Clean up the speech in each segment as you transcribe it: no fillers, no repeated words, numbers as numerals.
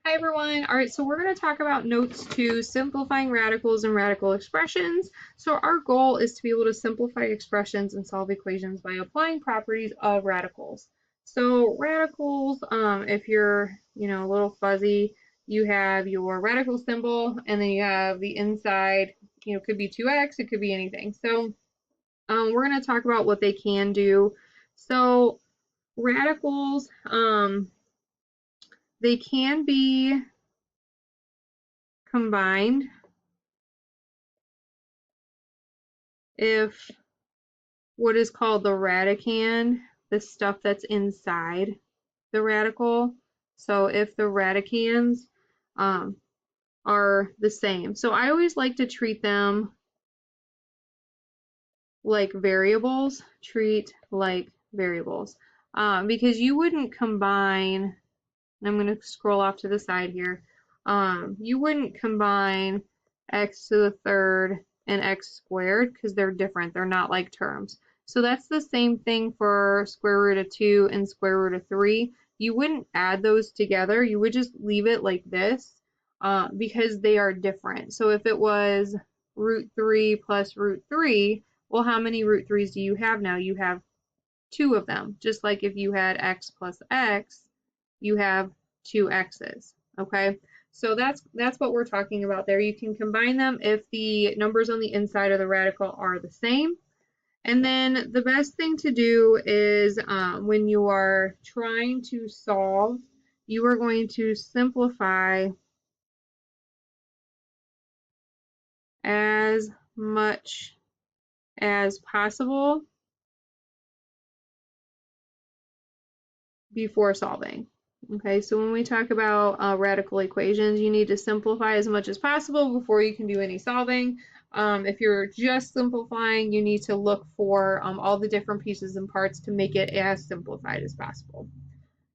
Hi everyone. All right, so we're going to talk about notes to simplifying radicals and radical expressions. So our goal is to be able to simplify expressions and solve equations by applying properties of radicals. So radicals, if you're, a little fuzzy, you have your radical symbol and then you have the inside, it could be 2x, it could be anything. So we're going to talk about what they can do. So radicals, they can be combined if what is called the radicand, the stuff that's inside the radical, so if the radicands are the same. So I always like to treat them like variables, because you wouldn't combine, and I'm going to scroll off to the side here, you wouldn't combine x to the third and x squared because they're different. They're not like terms. So that's the same thing for square root of 2 and square root of 3. You wouldn't add those together. You would just leave it like this because they are different. So if it was root 3 plus root 3, well, how many root 3's do you have now? You have 2 of them. Just like if you had x plus x, you have 2 x's. Okay, so that's what we're talking about there. You can combine them if the numbers on the inside of the radical are the same. And then the best thing to do is when you are trying to solve, you are going to simplify as much as possible before solving. Okay, so when we talk about radical equations, you need to simplify as much as possible before you can do any solving. If you're just simplifying, you need to look for all the different pieces and parts to make it as simplified as possible.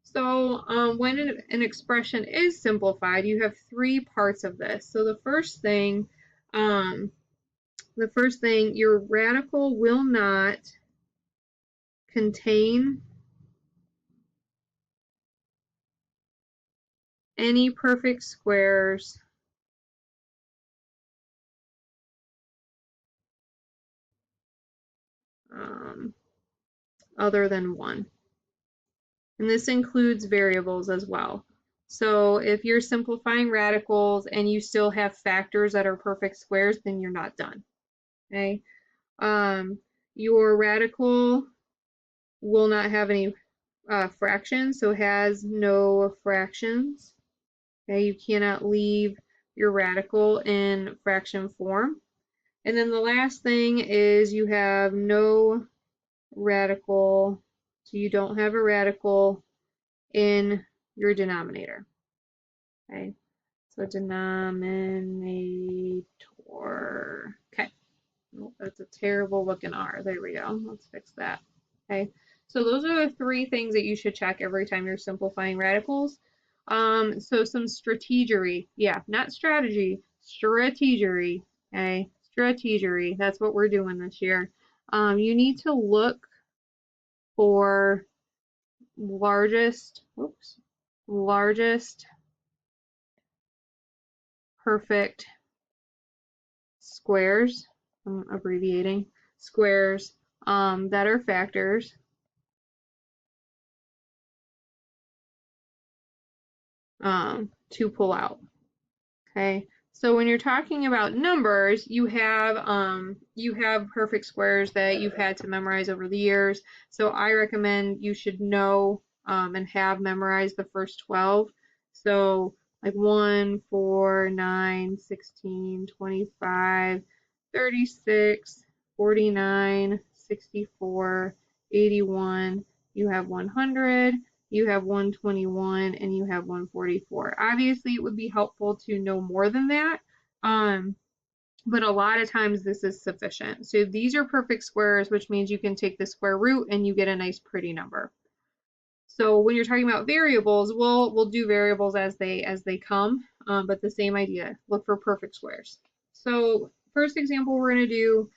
So when an expression is simplified, you have 3 parts of this. So the first thing, your radical will not contain any perfect squares other than 1. And this includes variables as well. So if you're simplifying radicals and you still have factors that are perfect squares, then you're not done. Okay. Your radical will not have any fractions, so has no fractions. Okay, you cannot leave your radical in fraction form. And then the last thing is you have no radical, so you don't have a radical in your denominator. Okay, so denominator. Okay, oh, that's a terrible looking R. There we go. Let's fix that. Okay, so those are the 3 things that you should check every time you're simplifying radicals. So some strategery. Yeah, not strategy, strategery. Okay, strategery. That's what we're doing this year. You need to look for largest perfect squares, I'm abbreviating, squares that are factors to pull out. Okay, so when you're talking about numbers, you have perfect squares that you've had to memorize over the years. So I recommend you should know and have memorized the first 12. So like 1, 4, 9, 16, 25, 36, 49, 64, 81. You have 100. You have 121 and you have 144. Obviously, it would be helpful to know more than that, but a lot of times this is sufficient. So these are perfect squares, which means you can take the square root and you get a nice pretty number. So when you're talking about variables, we'll do variables as they come, but the same idea. Look for perfect squares. So first example we're going to do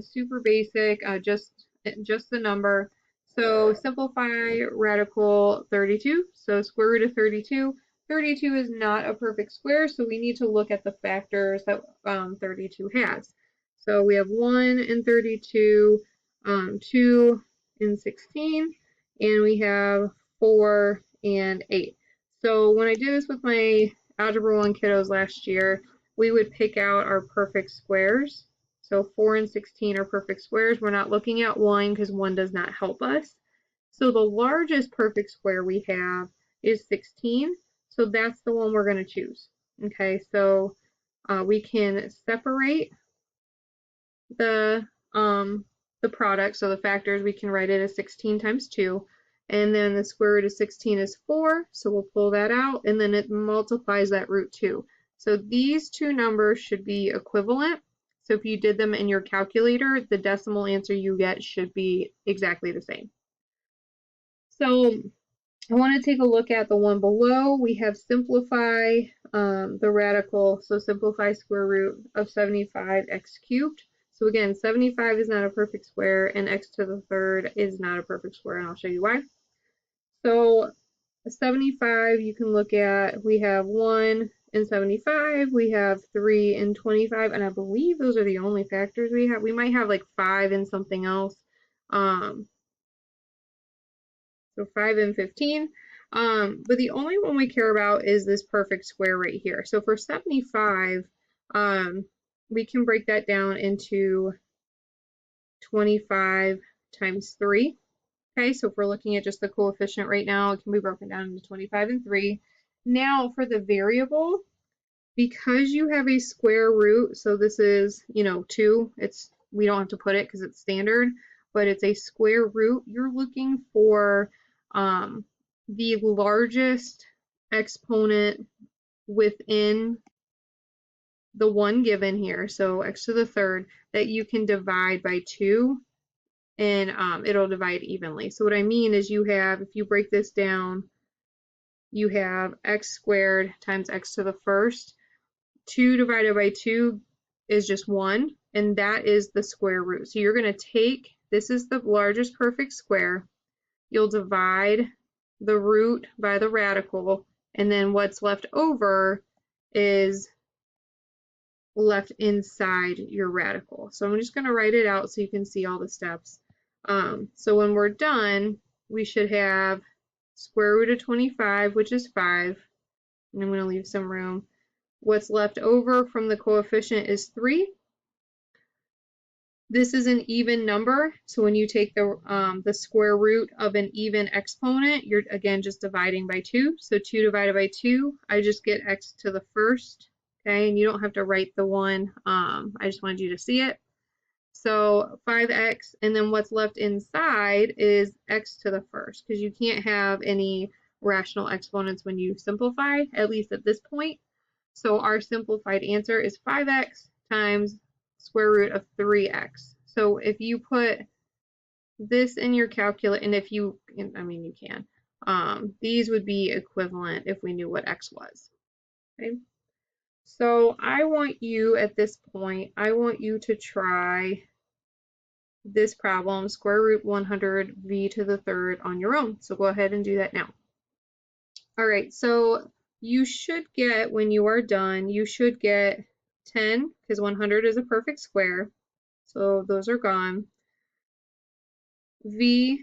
super basic, just the number. So simplify radical 32. So square root of 32. 32 is not a perfect square, so we need to look at the factors that 32 has. So we have 1 and 32, 2 and 16, and we have 4 and 8. So when I did this with my Algebra 1 kiddos last year, we would pick out our perfect squares. So 4 and 16 are perfect squares. We're not looking at 1 because 1 does not help us. So the largest perfect square we have is 16. So that's the one we're going to choose. Okay, so we can separate the product, so the factors, we can write it as 16 times 2. And then the square root of 16 is 4, so we'll pull that out, and then it multiplies that root 2. So these two numbers should be equivalent. So if you did them in your calculator, the decimal answer you get should be exactly the same. So I want to take a look at the one below. We have simplify the radical, so simplify square root of 75x cubed. So again, 75 is not a perfect square, and x to the third is not a perfect square, and I'll show you why. So 75, you can look at, we have 1 and 75, we have 3 and 25, and I believe those are the only factors we have. We might have like 5 and something else. So 5 and 15. But the only one we care about is this perfect square right here. So for 75, we can break that down into 25 times 3. Okay, so if we're looking at just the coefficient right now, it can be broken down into 25 and 3. Now for the variable, because you have a square root, so this is, 2, we don't have to put it because it's standard, but it's a square root, you're looking for the largest exponent within the one given here, so x to the third, that you can divide by 2, and it'll divide evenly. So what I mean is you have, if you break this down, you have x squared times x to the first. 2 divided by 2 is just 1, and that is the square root. So you're going to take, this is the largest perfect square, you'll divide the root by the radical, and then what's left over is left inside your radical. So I'm just going to write it out so you can see all the steps. So when we're done, we should have square root of 25, which is 5, and I'm going to leave some room. What's left over from the coefficient is 3. This is an even number, so when you take the square root of an even exponent, you're again just dividing by 2. So 2 divided by 2, I just get x to the first. Okay, and you don't have to write the one. I just wanted you to see it. So 5x, and then what's left inside is x to the first, because you can't have any rational exponents when you simplify, at least at this point. So our simplified answer is 5x times square root of 3x. So if you put this in your calculator, and if you, I mean you can, these would be equivalent if we knew what x was. Okay. So I want you at this point, I want you to try this problem, square root 100 v to the third, on your own. So go ahead and do that now. All right, so you should get, when you are done, you should get 10, because 100 is a perfect square. So those are gone. V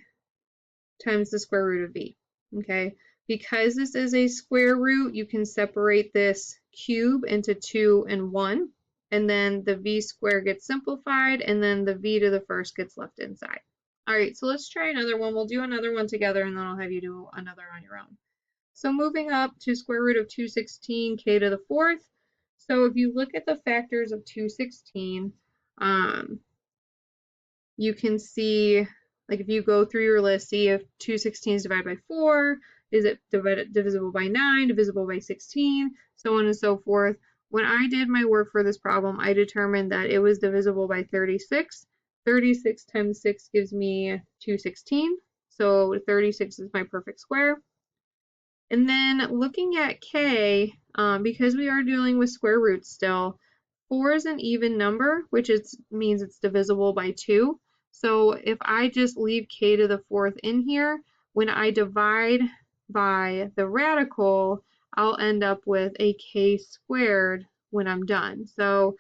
times the square root of v. Okay, because this is a square root, you can separate this cube into 2 and 1, and then the v square gets simplified, and then the v to the first gets left inside. All right, so let's try another one. We'll do another one together, and then I'll have you do another on your own. So moving up to square root of 216, k to the fourth. So if you look at the factors of 216, you can see, like if you go through your list, see if 216 is divided by 4, is it divisible by 9, divisible by 16, so on and so forth. When I did my work for this problem, I determined that it was divisible by 36. 36 times 6 gives me 216, so 36 is my perfect square. And then looking at k, because we are dealing with square roots still, 4 is an even number, which means it's divisible by 2. So if I just leave k to the fourth in here, when I divide by the radical, I'll end up with a k squared when I'm done. So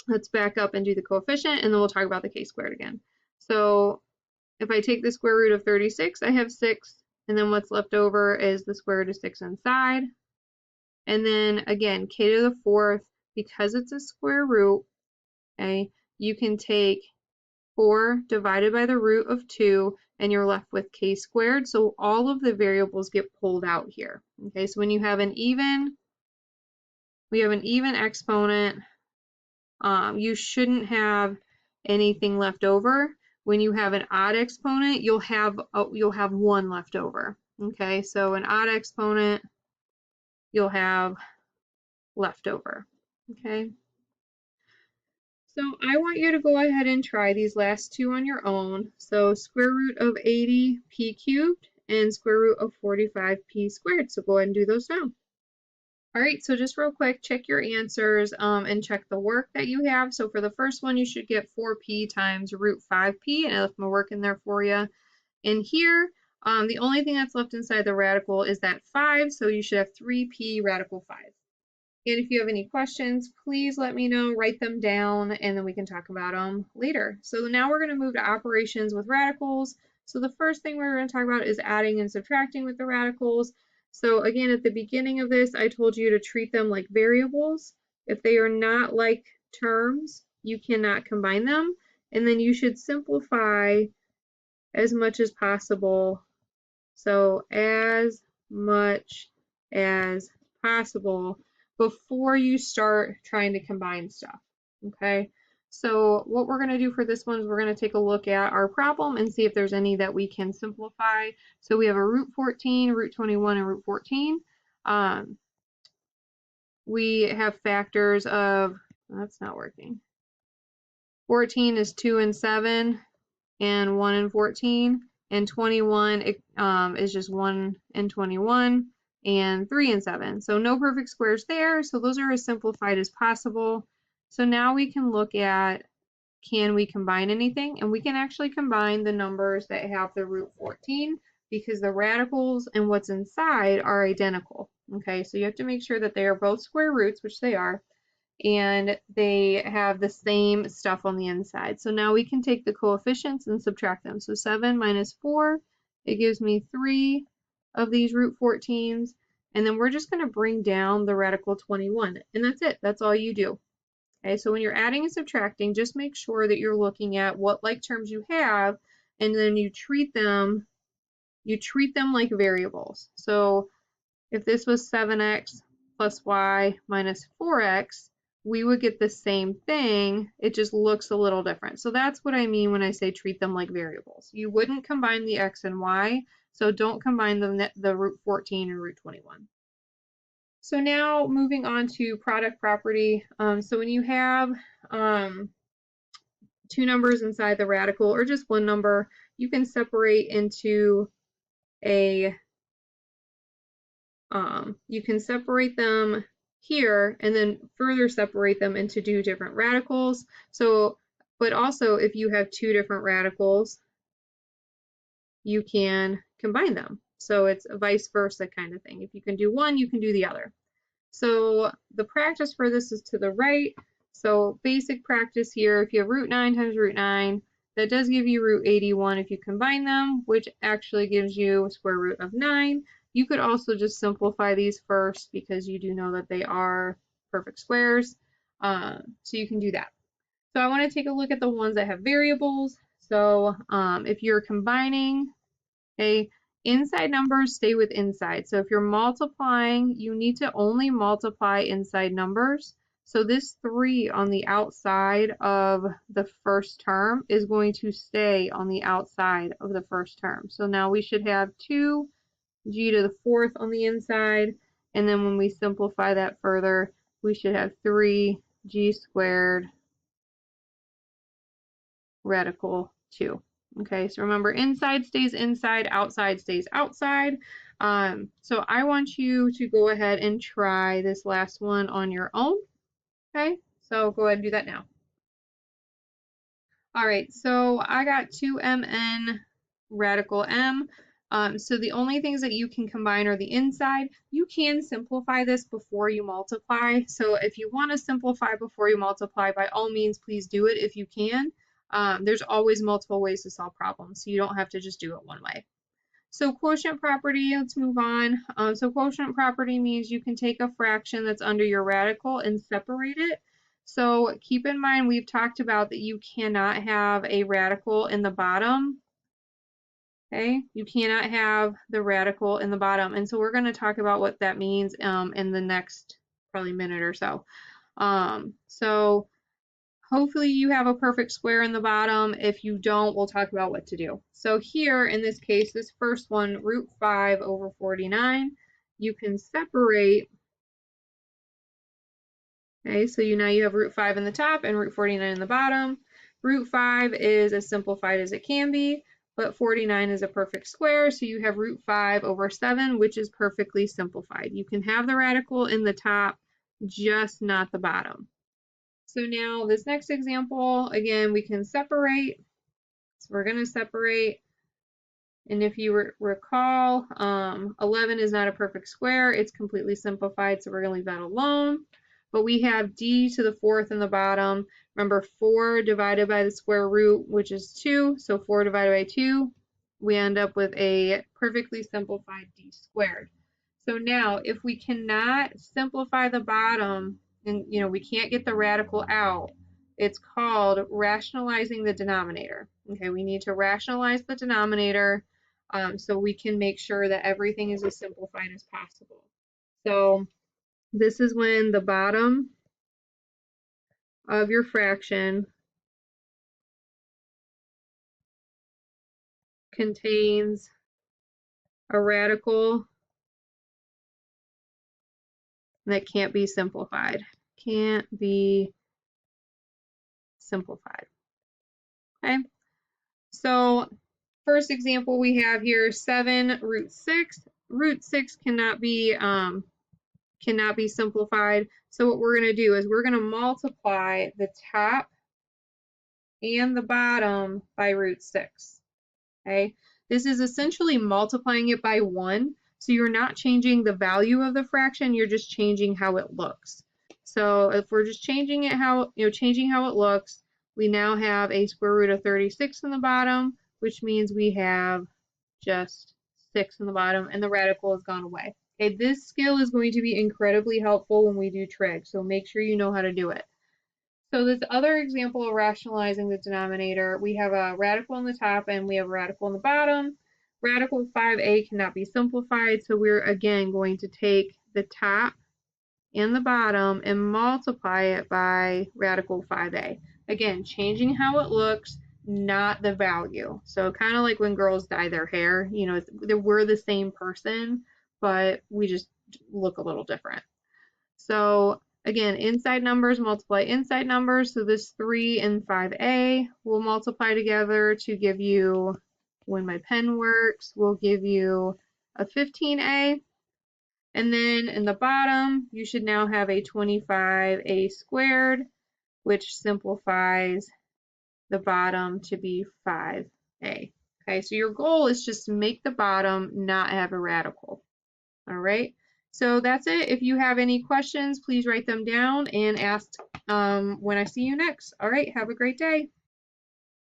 let's back up and do the coefficient, and then we'll talk about the k squared again. So if I take the square root of 36, I have 6, and then what's left over is the square root of 6 inside. And then again, k to the 4th, because it's a square root, okay, you can take 4 divided by the root of 2, and you're left with k squared. So all of the variables get pulled out here. Okay, so when you have an even, we have an even exponent, you shouldn't have anything left over. When you have an odd exponent, you'll have 1 left over. Okay, so an odd exponent, you'll have left over. Okay. So I want you to go ahead and try these last two on your own. So square root of 80 p cubed and square root of 45 p squared. So go ahead and do those now. All right, so just real quick, check your answers and check the work that you have. So for the first one, you should get 4p times root 5p, and I left my work in there for you. And here, the only thing that's left inside the radical is that 5, so you should have 3p radical 5. And if you have any questions, please let me know, write them down, and then we can talk about them later. So now we're going to move to operations with radicals. So the first thing we're going to talk about is adding and subtracting with the radicals. So again, at the beginning of this, I told you to treat them like variables. If they are not like terms, you cannot combine them. And then you should simplify as much as possible. So as much as possible before you start trying to combine stuff. Okay, so what we're going to do for this one is we're going to take a look at our problem and see if there's any that we can simplify. So we have a root 14, root 21, and root 14. We have factors of, that's not working. 14 is 2 and 7, and 1 and 14. And 21 is just 1 and 21, and 3 and 7. So no perfect squares there, so those are as simplified as possible. So now we can look at, can we combine anything? And we can actually combine the numbers that have the root 14 because the radicals and what's inside are identical. Okay, so you have to make sure that they are both square roots, which they are, and they have the same stuff on the inside. So now we can take the coefficients and subtract them. So 7 minus 4, it gives me 3 of these root 14s, and then we're just going to bring down the radical 21, and that's it. That's all you do. Okay, so when you're adding and subtracting, just make sure that you're looking at what like terms you have, and then you treat them like variables. So if this was 7x plus y minus 4x, we would get the same thing. It just looks a little different. So that's what I mean when I say treat them like variables. You wouldn't combine the x and y, so don't combine the root 14 and root 21. So now moving on to product property. So when you have two numbers inside the radical or just one number, you can separate into you can separate them here and then further separate them into two different radicals. So, but also if you have two different radicals, you can combine them. So it's a vice versa kind of thing. If you can do one, you can do the other. So the practice for this is to the right. So basic practice here, if you have root 9 times root 9, that does give you root 81 if you combine them, which actually gives you a square root of 9. You could also just simplify these first because you do know that they are perfect squares. So you can do that. So I want to take a look at the ones that have variables. So if you're combining, okay, inside numbers stay with inside. So if you're multiplying, you need to only multiply inside numbers. So this 3 on the outside of the first term is going to stay on the outside of the first term. So now we should have 2 g to the 4th on the inside, and then when we simplify that further, we should have 3 g squared radical 2. Okay, so remember, inside stays inside, outside stays outside. So I want you to go ahead and try this last one on your own. Okay, so go ahead and do that now. All right, so I got 2mn radical m. So the only things that you can combine are the inside. You can simplify this before you multiply. So if you want to simplify before you multiply, by all means, please do it if you can. There's always multiple ways to solve problems, so you don't have to just do it one way. So quotient property, let's move on. So quotient property means you can take a fraction that's under your radical and separate it. So keep in mind, we've talked about that you cannot have a radical in the bottom. Okay, you cannot have the radical in the bottom. And so we're going to talk about what that means in the next probably minute or so. So hopefully you have a perfect square in the bottom. If you don't, we'll talk about what to do. So here in this case, this first one, root 5 over 49, you can separate. Okay, so now you have root 5 in the top and root 49 in the bottom. Root 5 is as simplified as it can be, but 49 is a perfect square, so you have root 5 over 7, which is perfectly simplified. You can have the radical in the top, just not the bottom. So now this next example, again, we can separate. So we're going to separate. And if you recall, 11 is not a perfect square. It's completely simplified, so we're going to leave that alone. But we have d to the 4th in the bottom. Remember, 4 divided by the square root, which is 2. So 4 divided by 2, we end up with a perfectly simplified d squared. So now, if we cannot simplify the bottom, and we can't get the radical out, it's called rationalizing the denominator. Okay, we need to rationalize the denominator so we can make sure that everything is as simplified as possible. So this is when the bottom of your fraction contains a radical that can't be simplified. Can't be simplified. Okay, so first example we have here, 7 root 6. Root 6 cannot be simplified. So what we're going to do is we're going to multiply the top and the bottom by root 6. Okay, this is essentially multiplying it by 1. So you're not changing the value of the fraction, you're just changing how it looks. So if we're just changing it changing how it looks, we now have a square root of 36 in the bottom, which means we have just 6 in the bottom, and the radical has gone away. Okay, this skill is going to be incredibly helpful when we do trig, so make sure you know how to do it. So this other example of rationalizing the denominator, we have a radical on the top and we have a radical on the bottom. Radical 5a cannot be simplified, so we're again going to take the top and the bottom and multiply it by radical 5a. Again, changing how it looks, not the value. So kind of like when girls dye their hair, we're the same person, but we just look a little different. So again, inside numbers multiply inside numbers. So this 3 and 5a will multiply together to give you, when my pen works, will give you a 15a. And then in the bottom, you should now have a 25a squared, which simplifies the bottom to be 5a. Okay, so your goal is just to make the bottom not have a radical. All right, so that's it. If you have any questions, please write them down and ask when I see you next. All right, have a great day.